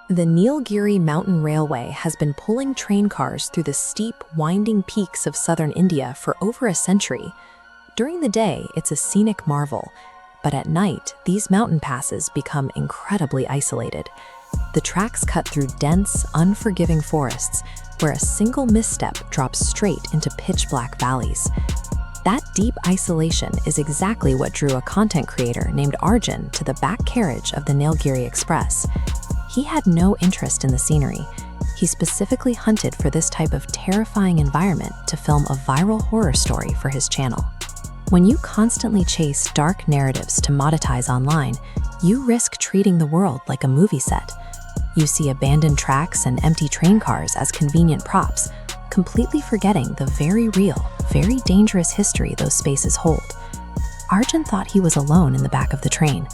The Nilgiri Mountain Railway has been pulling train cars through the steep, winding peaks of southern India for over a century. During the day, it's a scenic marvel, but at night, these mountain passes become incredibly isolated. The tracks cut through dense, unforgiving forests, where a single misstep drops straight into pitch-black valleys. That deep isolation is exactly what drew a content creator named Arjun to the back carriage of the Nilgiri Express. He had no interest in the scenery. He specifically hunted for this type of terrifying environment to film a viral horror story for his channel. When you constantly chase dark narratives to monetize online, you risk treating the world like a movie set. You see abandoned tracks and empty train cars as convenient props, completely forgetting the very real, very dangerous history those spaces hold. Arjun thought he was alone in the back of the train,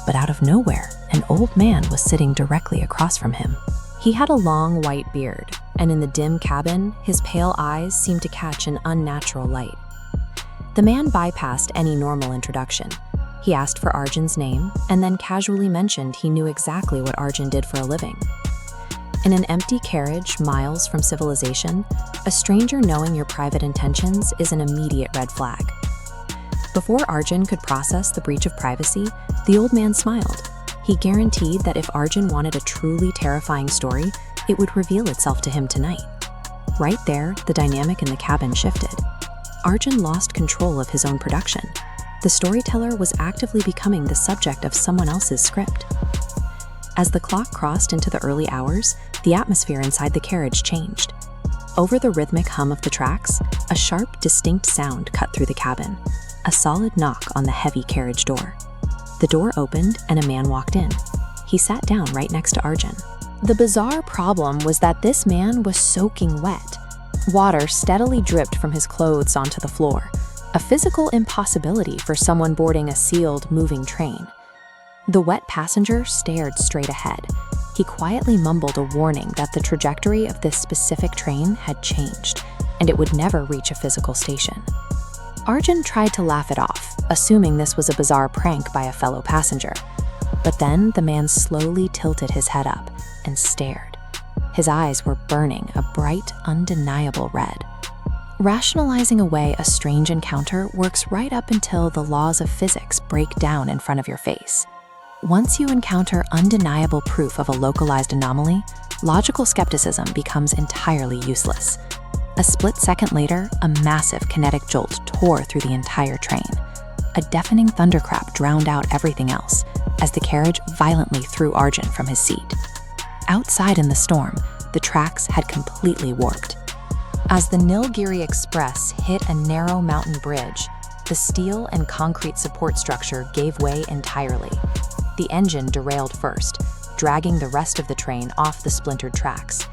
but out of nowhere, an old man was sitting directly across from him. He had a long white beard, and in the dim cabin, his pale eyes seemed to catch an unnatural light. The man bypassed any normal introduction. He asked for Arjun's name, and then casually mentioned he knew exactly what Arjun did for a living. In an empty carriage miles from civilization, a stranger knowing your private intentions is an immediate red flag. Before Arjun could process the breach of privacy, the old man smiled. He guaranteed that if Arjun wanted a truly terrifying story, it would reveal itself to him tonight. Right there, the dynamic in the cabin shifted. Arjun lost control of his own production. The storyteller was actively becoming the subject of someone else's script. As the clock crossed into the early hours, the atmosphere inside the carriage changed. Over the rhythmic hum of the tracks, a sharp, distinct sound cut through the cabin. A solid knock on the heavy carriage door. The door opened and a man walked in. He sat down right next to Arjun. The bizarre problem was that this man was soaking wet. Water steadily dripped from his clothes onto the floor, a physical impossibility for someone boarding a sealed, moving train. The wet passenger stared straight ahead. He quietly mumbled a warning that the trajectory of this specific train had changed, and it would never reach a physical station. Arjun tried to laugh it off, assuming this was a bizarre prank by a fellow passenger. But then the man slowly tilted his head up and stared. His eyes were burning a bright, undeniable red. Rationalizing away a strange encounter works right up until the laws of physics break down in front of your face. Once you encounter undeniable proof of a localized anomaly, logical skepticism becomes entirely useless. A split second later, a massive kinetic jolt tore through the entire train. A deafening thunderclap drowned out everything else as the carriage violently threw Arjun from his seat. Outside in the storm, the tracks had completely warped. As the Nilgiri Express hit a narrow mountain bridge, the steel and concrete support structure gave way entirely. The engine derailed first, dragging the rest of the train off the splintered tracks.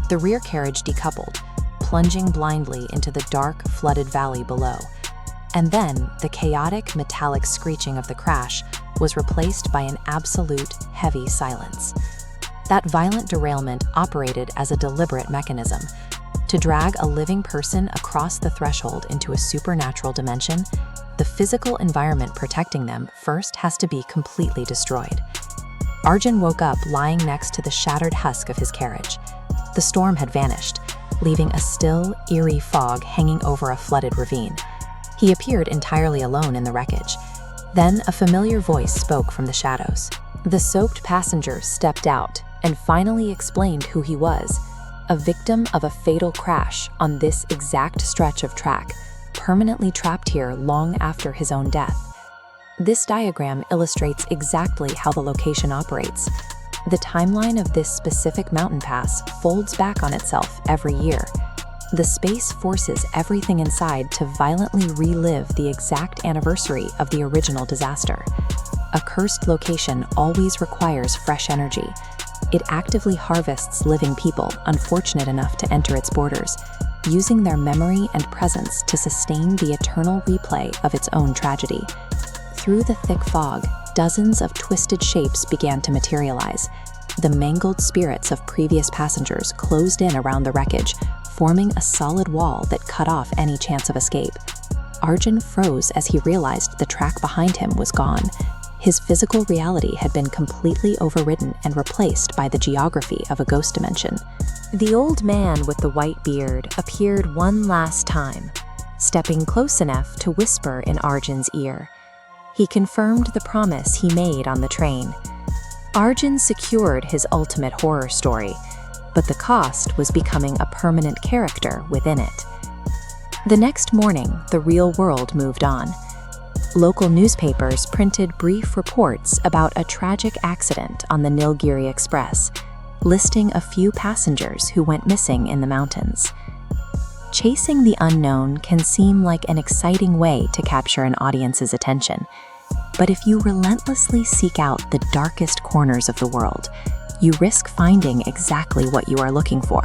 The rear carriage decoupled, plunging blindly into the dark, flooded valley below. And then, the chaotic, metallic screeching of the crash was replaced by an absolute, heavy silence. That violent derailment operated as a deliberate mechanism. To drag a living person across the threshold into a supernatural dimension, the physical environment protecting them first has to be completely destroyed. Arjun woke up lying next to the shattered husk of his carriage. The storm had vanished, leaving a still, eerie fog hanging over a flooded ravine. He appeared entirely alone in the wreckage. Then a familiar voice spoke from the shadows. The soaked passenger stepped out and finally explained who he was, a victim of a fatal crash on this exact stretch of track, permanently trapped here long after his own death. This diagram illustrates exactly how the location operates. The timeline of this specific mountain pass folds back on itself every year. The space forces everything inside to violently relive the exact anniversary of the original disaster. A cursed location always requires fresh energy. It actively harvests living people unfortunate enough to enter its borders, using their memory and presence to sustain the eternal replay of its own tragedy. Through the thick fog, dozens of twisted shapes began to materialize. The mangled spirits of previous passengers closed in around the wreckage, forming a solid wall that cut off any chance of escape. Arjun froze as he realized the track behind him was gone. His physical reality had been completely overridden and replaced by the geography of a ghost dimension. The old man with the white beard appeared one last time, stepping close enough to whisper in Arjun's ear. He confirmed the promise he made on the train. Arjun secured his ultimate horror story, but the cost was becoming a permanent character within it. The next morning, the real world moved on. Local newspapers printed brief reports about a tragic accident on the Nilgiri Express, listing a few passengers who went missing in the mountains. Chasing the unknown can seem like an exciting way to capture an audience's attention, but if you relentlessly seek out the darkest corners of the world, you risk finding exactly what you are looking for.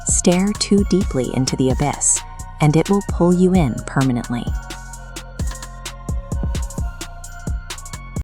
Stare too deeply into the abyss, and it will pull you in permanently.